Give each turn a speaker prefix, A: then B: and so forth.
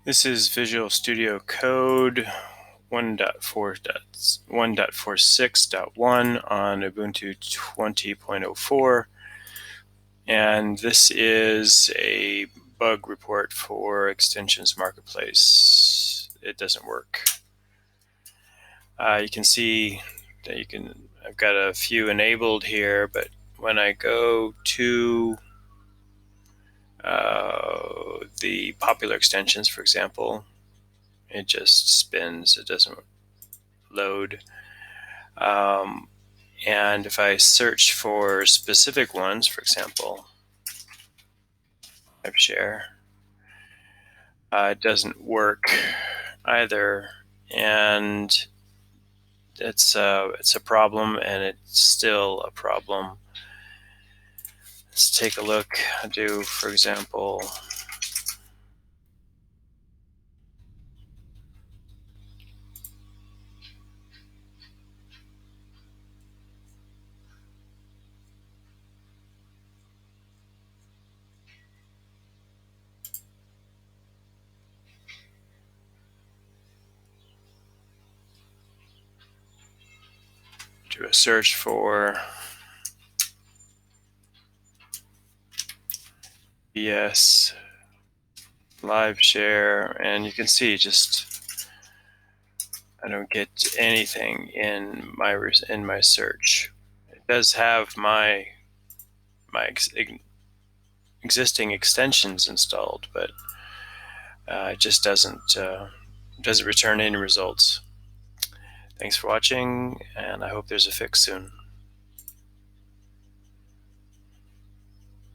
A: This is Visual Studio Code 1.46.1 on Ubuntu 20.04, and this is a bug report for Extensions Marketplace. It doesn't work. You can see that I've got a few enabled here, but when I go to the popular extensions, for example, it just spins. It doesn't load. And if I search for specific ones, for example, share, it doesn't work either, and it's a problem, and it's still a problem. Let's take a look. I'll do, for example, do a search for BS live share, and you can see just I don't get anything in my search. It does have my existing extensions installed, but it just doesn't return any results. Thanks for watching, and I hope there's a fix soon.